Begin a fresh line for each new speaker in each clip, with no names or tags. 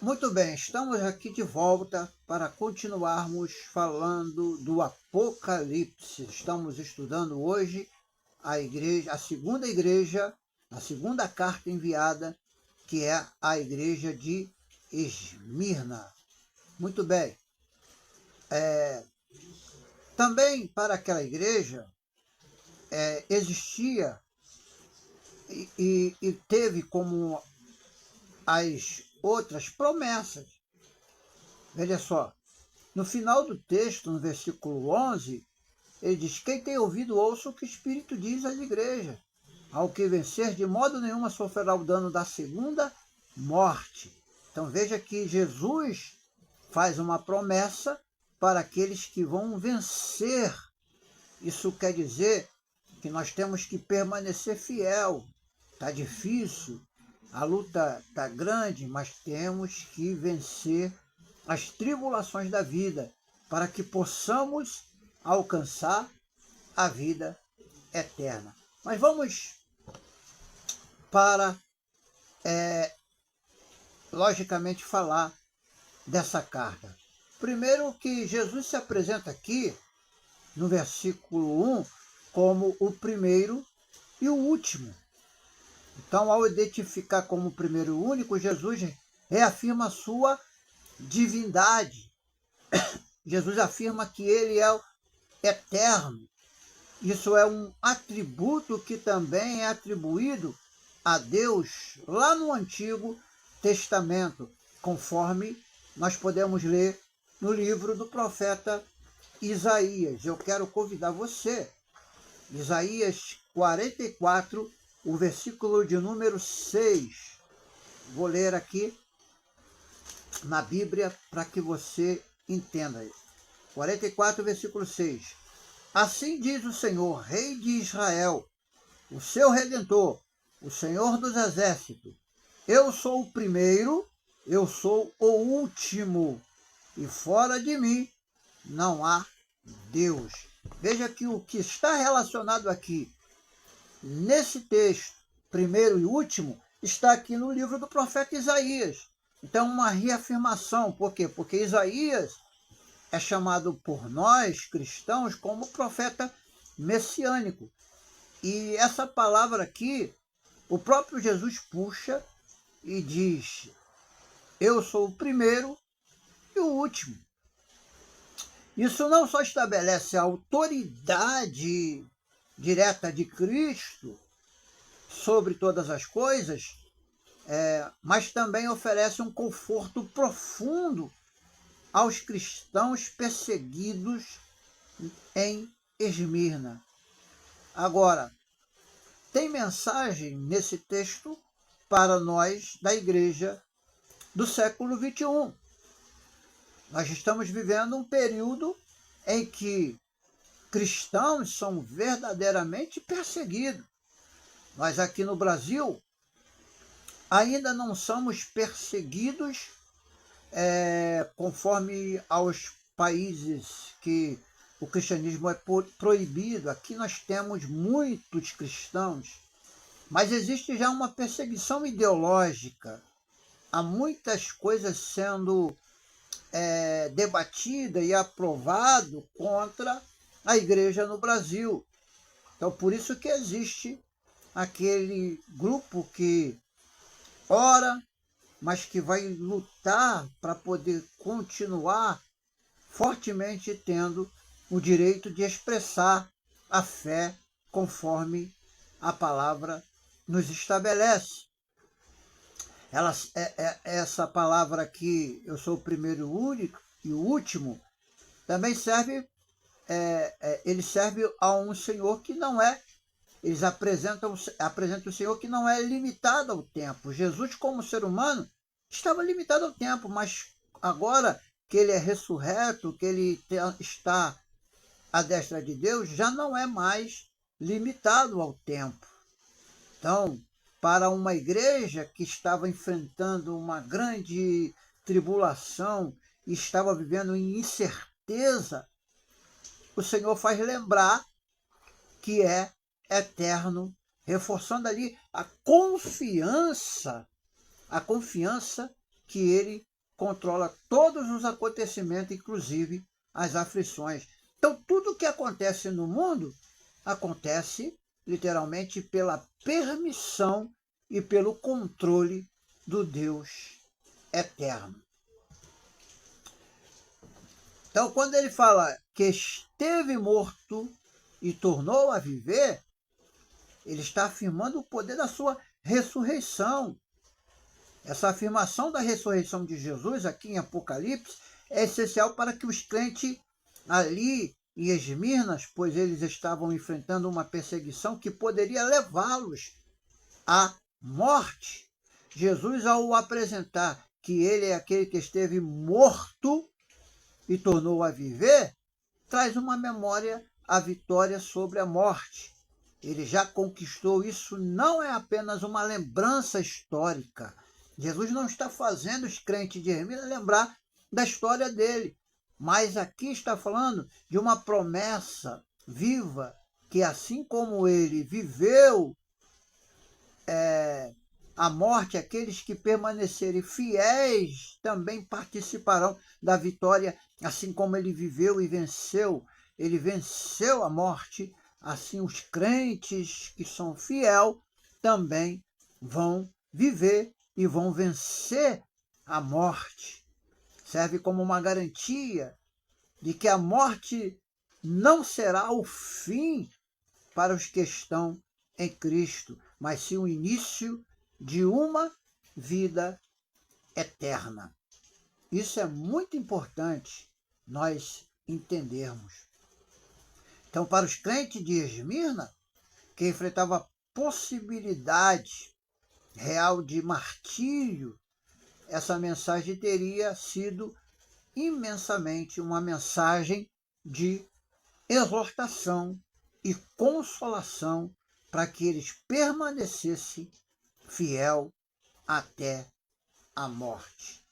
Muito bem, estamos aqui de volta para continuarmos falando do Apocalipse. Estamos estudando hoje a segunda carta enviada, que é a igreja de Esmirna. Muito bem. Também para aquela igreja existia e teve como as outras promessas. Veja só, no final do texto, no versículo 11, ele diz: quem tem ouvido, ouça o que o Espírito diz às igrejas. Ao que vencer, de modo nenhum sofrerá o dano da segunda morte. Então veja que Jesus faz uma promessa para aqueles que vão vencer. Isso quer dizer que nós temos que permanecer fiel. Está difícil, a luta está grande, mas temos que vencer as tribulações da vida para que possamos alcançar a vida eterna. Mas vamos para, logicamente, falar dessa carta. Primeiro que Jesus se apresenta aqui, no versículo 1, como o primeiro e o último. Então, ao identificar como o primeiro e único, Jesus reafirma a sua divindade. Jesus afirma que ele é eterno. Isso é um atributo que também é atribuído a Deus lá no Antigo Testamento, conforme nós podemos ler no livro do profeta Isaías. Eu quero convidar você, Isaías 44, o versículo de número 6. Vou ler aqui na Bíblia para que você entenda. 44, versículo 6. Assim diz o Senhor, Rei de Israel, o seu Redentor, o Senhor dos Exércitos: eu sou o primeiro, eu sou o último, e fora de mim não há Deus. Veja que o que está relacionado aqui, nesse texto, primeiro e último, está aqui no livro do profeta Isaías. Então, uma reafirmação. Por quê? Porque Isaías é chamado por nós, cristãos, como profeta messiânico. E essa palavra aqui, o próprio Jesus puxa e diz: eu sou o primeiro e o último. Isso não só estabelece a autoridade direta de Cristo sobre todas as coisas, mas também oferece um conforto profundo aos cristãos perseguidos em Esmirna. Agora, tem mensagem nesse texto para nós da igreja do século XXI. Nós estamos vivendo um período em que cristãos são verdadeiramente perseguidos. Nós aqui no Brasil ainda não somos perseguidos conforme aos países que o cristianismo é proibido. Aqui nós temos muitos cristãos, mas existe já uma perseguição ideológica. Há muitas coisas sendo debatida e aprovado contra a igreja no Brasil. Então, por isso que existe aquele grupo que ora, mas que vai lutar para poder continuar fortemente tendo o direito de expressar a fé conforme a palavra nos estabelece. Essa palavra aqui, eu sou o primeiro e o único e o último, também serve, ele serve a um Senhor que não é, eles apresentam o Senhor que não é limitado ao tempo. Jesus, como ser humano, estava limitado ao tempo, mas agora que ele é ressurreto, que ele está à destra de Deus, já não é mais limitado ao tempo. Então, para uma igreja que estava enfrentando uma grande tribulação e estava vivendo em incerteza, o Senhor faz lembrar que é eterno, reforçando ali a confiança que ele controla todos os acontecimentos, inclusive as aflições. Então, tudo que acontece no mundo acontece literalmente pela permissão e pelo controle do Deus eterno. Então, quando ele fala que esteve morto e tornou a viver, ele está afirmando o poder da sua ressurreição. Essa afirmação da ressurreição de Jesus, aqui em Apocalipse, é essencial para que os crentes ali em Esmirnas, pois eles estavam enfrentando uma perseguição que poderia levá-los à morte. Jesus, ao apresentar que ele é aquele que esteve morto e tornou a viver, traz uma memória à vitória sobre a morte. Ele já conquistou isso, não é apenas uma lembrança histórica. Jesus não está fazendo os crentes de Esmirna lembrar da história dele, mas aqui está falando de uma promessa viva, que assim como ele viveu a morte, aqueles que permanecerem fiéis também participarão da vitória, assim como ele viveu e venceu. Ele venceu a morte, assim os crentes que são fiéis também vão viver e vão vencer a morte. Serve como uma garantia de que a morte não será o fim para os que estão em Cristo, mas sim o início de uma vida eterna. Isso é muito importante nós entendermos. Então, para os crentes de Esmirna, que enfrentavam a possibilidade real de martírio, essa mensagem teria sido imensamente uma mensagem de exortação e consolação para que eles permanecessem fiel até a morte.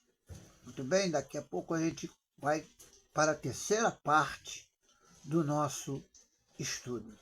Muito bem, daqui a pouco a gente vai para a terceira parte do nosso estudo.